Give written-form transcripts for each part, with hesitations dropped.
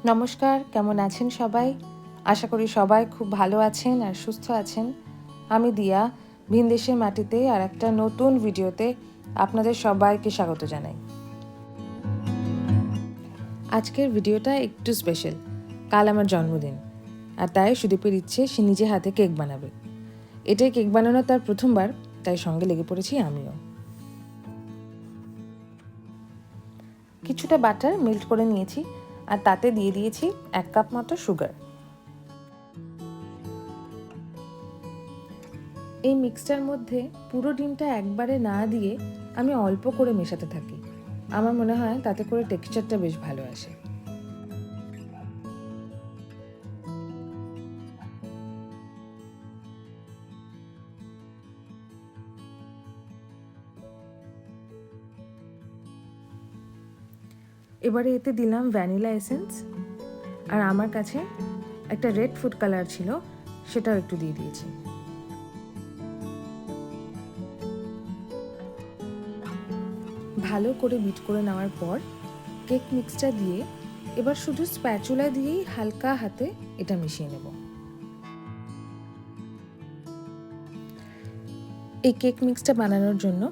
নমস্কার, কেমন আছেন সবাই? আশা করি সবাই খুব ভালো আছেন আর সুস্থ আছেন। আমি দিয়া ভিনদেশের মাটিতে আর একটা নতুন ভিডিওতে আপনাদের সবাইকে স্বাগত জানাই। আজকের ভিডিওটা একটু স্পেশাল। কাল আমার জন্মদিন, আর তাই সুদীপের ইচ্ছে সে নিজে হাতে কেক বানাবে। এটাই কেক বানানো তার প্রথমবার, তাই সঙ্গে লেগে পড়েছি আমিও। কিছুটা বাটার মেল্ট করে নিয়েছি আর তাতে দিয়ে দিয়েছি 1 কাপ মতো সুগার। এই মিক্সটার মধ্যে পুরো ডিমটা একবারে না দিয়ে আমি অল্প করে মেশাতে থাকি। আমার মনে হয় তাতে করে টেক্সচারটা বেশ ভালো আসে। এবারে এতে দিলাম ভ্যানিলা এসেন্স, আর আমার কাছে একটা রেড ফুড কালার ছিল, সেটাও একটু দিয়ে দিয়েছি। ভালো করে বিট করে নেওয়ার পর কেক মিক্সটা দিয়ে এবার শুধু স্প্যাচুলা দিয়েই হালকা হাতে এটা মিশিয়ে নেব। এই কেক মিক্সটা বানানোর জন্য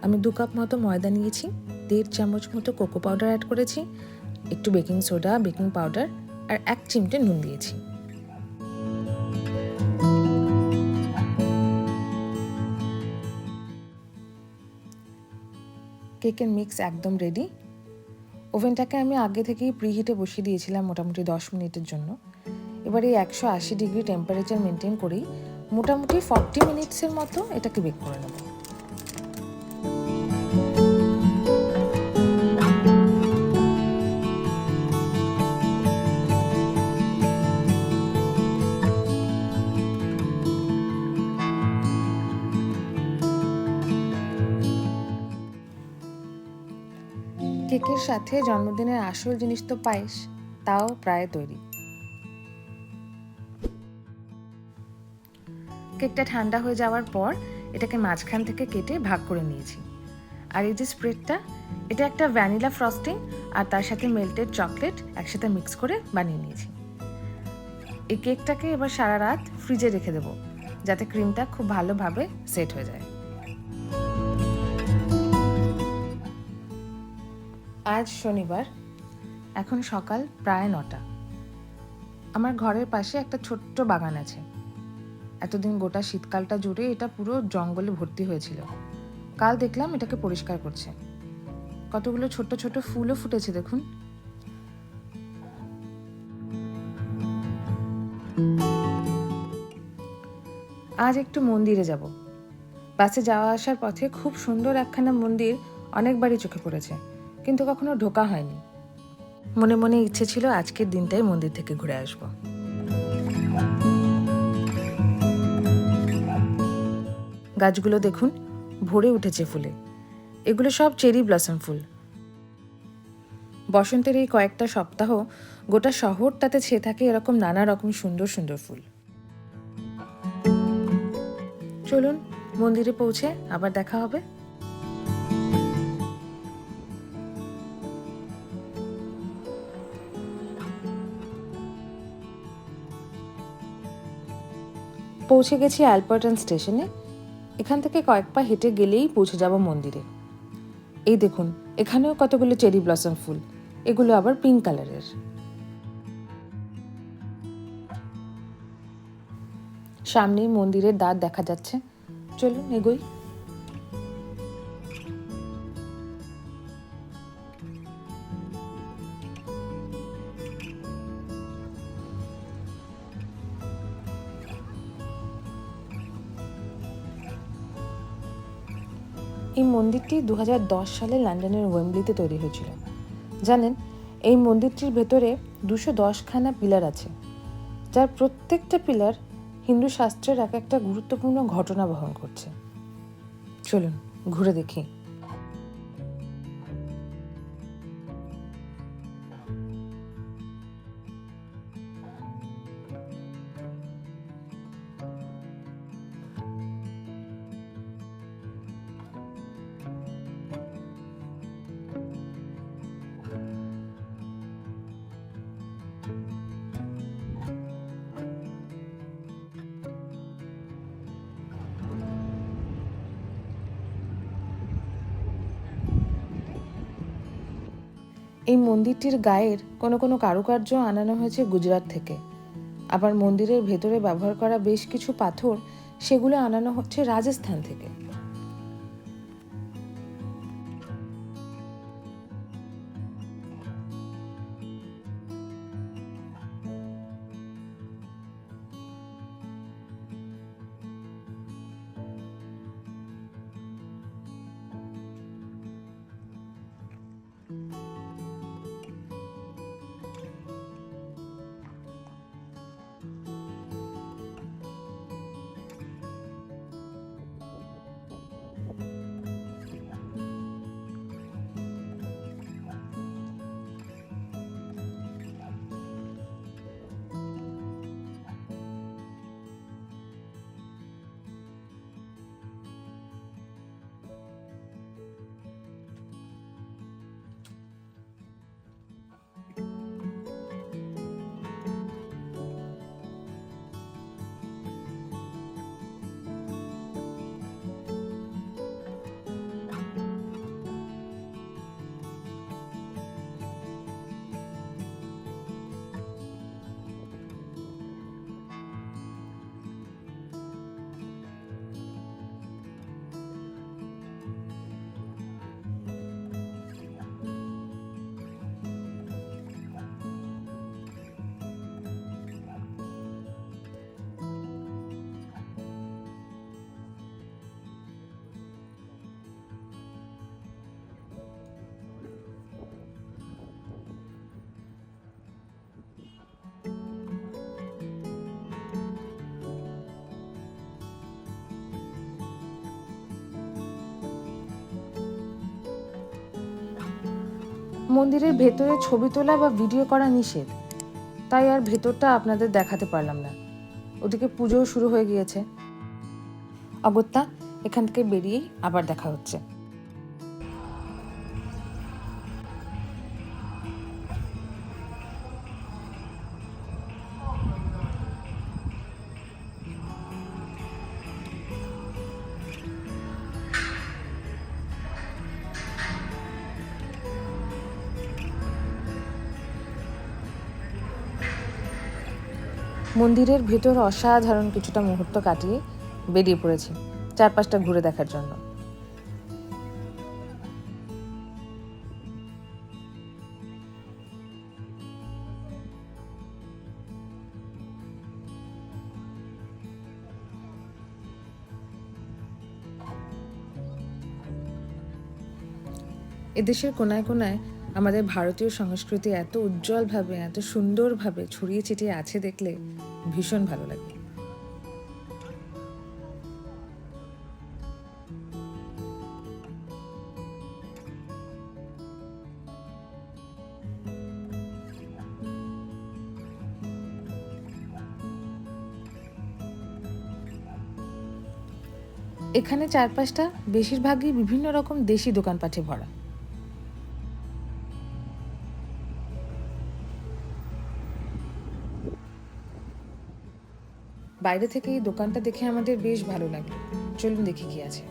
আমি 2 কাপ মতো ময়দা নিয়েছি, 1.5 চামচ মতো কোকো পাউডার অ্যাড করেছি, একটু বেকিং সোডা, বেকিং পাউডার আর 1 চিমটে নুন দিয়েছি। কেকের মিক্স একদম রেডি। ওভেনটাকে আমি আগে থেকেই প্রিহিটে বসিয়ে দিয়েছিলাম মোটামুটি 10 মিনিটের জন্য। এবার এই 180 ডিগ্রি টেম্পারেচার মেনটেন করেই মোটামুটি 40 মিনিটসের মতো এটাকে বেক করে নেব। কেকের সাথে জন্মদিনের আসল জিনিস তো পায়েস, তাও প্রায় তৈরি। কেকটা ঠান্ডা হয়ে যাওয়ার পর এটাকে মাঝখান থেকে কেটে ভাগ করে নিয়েছি। আর এই যে স্প্রেডটা, এটা একটা ভ্যানিলা ফ্রস্টিং আর তার সাথে মেল্টেড চকলেট একসাথে মিক্স করে বানিয়ে নিয়েছি। এই কেকটাকে এবার সারা রাত ফ্রিজে রেখে দেবো, যাতে ক্রিমটা খুব ভালোভাবে সেট হয়ে যায়। আজ শনিবার, এখন সকাল প্রায় 9টা। আমার ঘরের পাশে একটা ছোট্ট বাগান আছে। এতদিন গোটা শীতকালটা জুড়ে এটা পুরো জঙ্গলে ভর্তি হয়েছিল। কাল দেখলাম এটাকে পরিষ্কার করছে। কতগুলো ছোট ছোট ফুলও ফুটেছে দেখুন। আজ একটু মন্দিরে যাব। বাসে যাওয়া আসার পথে খুব সুন্দর একখানা মন্দির অনেকবারই চোখে পড়েছে, কিন্তু কখনো ঢোকা হয়নি। মনে মনে ইচ্ছে ছিল আজকের দিনটাই মন্দির থেকে ঘুরে আসব। গাছগুলো দেখুন, ভরে উঠেছে ফুলে। এগুলো সব চেরি ব্লসম ফুল। বসন্তের এই কয়েকটা সপ্তাহ গোটা শহরটাতে ছেয়ে থাকে এরকম নানা রকম সুন্দর সুন্দর ফুল। চলুন মন্দিরে পৌঁছে আবার দেখা হবে। পৌঁছে গেছি অ্যালবার্টন স্টেশনে। এখান থেকে কয়েক পা হেঁটে গেলেই পৌঁছে যাব মন্দিরে। এই দেখুন, এখানেও কতগুলো চেরি ব্লসম ফুল, এগুলো আবার পিঙ্ক কালারের। সামনেই মন্দিরের দ্বার দেখা যাচ্ছে, চলুন এগোই। এই মন্দিরটি 2010 সালে লন্ডনের ওয়েম্বলিতে তৈরি হয়েছিল। জানেন, এই মন্দিরটির ভেতরে 210খানা পিলার আছে, যার প্রত্যেকটা পিলার হিন্দু শাস্ত্রের এক একটা গুরুত্বপূর্ণ ঘটনা বহন করছে। চলুন ঘুরে দেখি। এই মন্দিরটির গায়ের কোনো কোনো কারুকার্য আনানো হয়েছে গুজরাট থেকে, আবার মন্দিরের ভেতরে ব্যবহার করা বেশ কিছু পাথর সেগুলো আনানো হচ্ছে রাজস্থান থেকে। মন্দিরের ভেতরে ছবি তোলা বা ভিডিও করা নিষেধ, তাই আর ভেতরটা আপনাদের দেখাতে পারলাম না। ওদিকে পুজোও শুরু হয়ে গিয়েছে। অগত্যা এখান থেকে বেরিয়েই আবার দেখা হচ্ছে। মন্দিরের ভেতর অসাধারণ কিছুটা মুহূর্ত কাটিয়ে বেরিয়ে পড়েছি চারপাশটা ঘুরে দেখার জন্য। এদেশের কোনায় কোনায় আমাদের ভারতীয় সংস্কৃতি এত উজ্জ্বলভাবে, এত সুন্দরভাবে ছড়িয়ে ছিটিয়ে আছে দেখলে ভীষণ ভালো লাগে। এখানে চারপাশটা বেশিরভাগই বিভিন্ন রকম দেশি দোকানপাটে ভরা। বাইরে থেকে এই দোকানটা দেখে আমাদের বেশ ভালো লাগলো। চলুন দেখি কি আছে।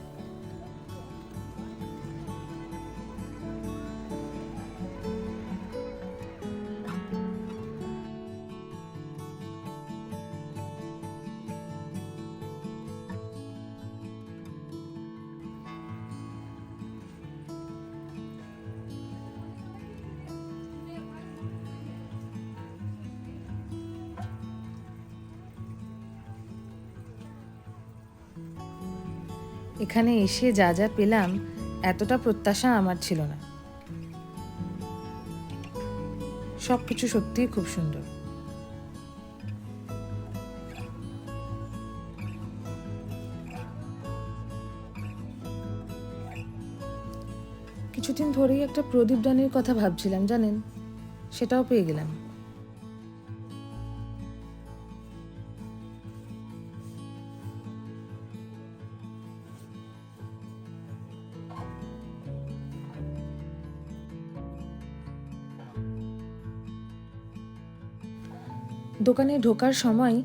এখানে এসে যা যা পেলাম এতটা প্রত্যাশা আমার ছিল না। সবকিছু সত্যিই খুব সুন্দর। কিছুদিন ধরেই একটা প্রদীপ দানের কথা ভাবছিলাম, জানেন, সেটাও পেয়ে গেলাম। দোকানে ঢোকার সময়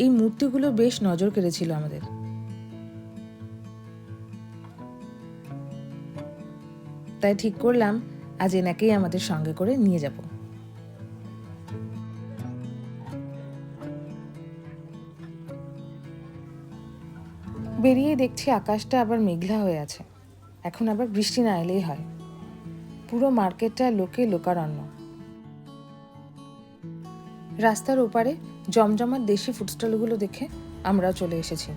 এই মূর্তিগুলো বেশ নজর কেড়েছিল আমাদের। তাই ঠিক করলাম আজ এনাকেই আমাদের সঙ্গে করে নিয়ে যাব। বেরিয়ে দেখছি আকাশটা আবার মেঘলা হয়ে আছে। এখন আবার বৃষ্টি না এলেই হয়। পুরো মার্কেটটা লোকে লোকারণ্য। রাস্তার ওপারে জমজমাট দেশি ফুডস্টলগুলো দেখে আমরাও চলে এসেছি।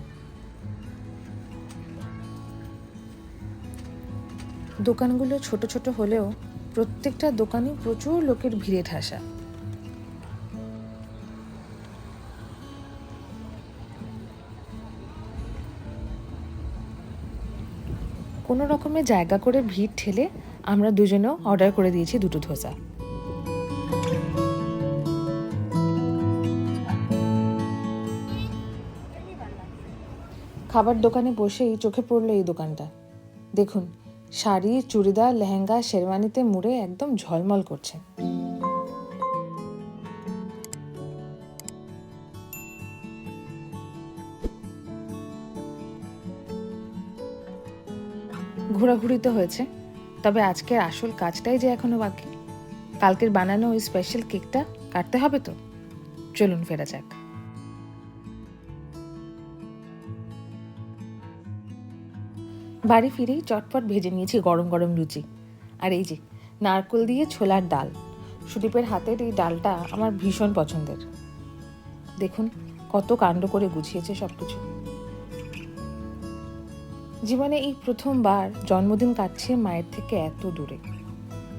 দোকানগুলো ছোট ছোট হলেও প্রত্যেকটা দোকানে প্রচুর লোকের ভিড়ে ঠাসা। কোনো রকমের জায়গা করে ভিড় ঠেলে আমরা দুজনেও অর্ডার করে দিয়েছি 2টো ধোসা। খাবার দোকানে বসেই চোখে পড়লো এই দোকানটা। দেখুন, শাড়ি, চুড়িদার, লেহেঙ্গা, শেরওয়ানিতে মুড়ে একদম ঝলমল করছে। ঘোরাঘুরি তো হয়েছে, তবে আজকের আসল কাজটাই যে এখনো বাকি। কালকের বানানো ওই স্পেশাল কেকটা কাটতে হবে তো। চলুন ফেরা যাক। বাড়ি ফিরেই চটপট ভেজে নিয়েছি গরম গরম লুচি। আর এই যে নারকেল দিয়ে ছোলার ডাল। সুদীপের হাতের এই ডালটা আমার ভীষণ পছন্দের। দেখুন কত কাণ্ড করে গুছিয়েছে সবকিছু। জীবনে এই প্রথমবার জন্মদিন কাটছে মায়ের থেকে এত দূরে।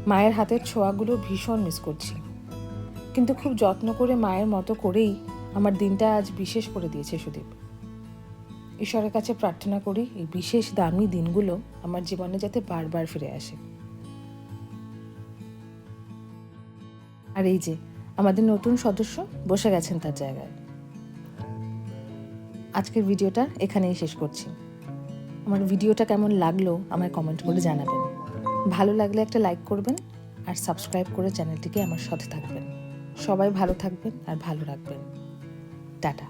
মায়ের হাতের ছোঁয়াগুলো ভীষণ মিস করছি, কিন্তু খুব যত্ন করে মায়ের মতো করেই আমার দিনটা আজ বিশেষ করে দিয়েছে সুদীপ। ঈশ্বরের কাছে প্রার্থনা করি এই বিশেষ দামি দিনগুলো আমার জীবনে যাতে বারবার ফিরে আসে। আর এই যে আমাদের নতুন সদস্য বসে গেছেন তার জায়গায়। আজকের ভিডিওটা এখানেই শেষ করছি। আমার ভিডিওটা কেমন লাগলো আমায় কমেন্ট করে জানাবেন। ভালো লাগলে একটা লাইক করবেন আর সাবস্ক্রাইব করে চ্যানেলটিকে আমার সাথে থাকবেন। সবাই ভালো থাকবেন আর ভালো রাখবেন। টাটা।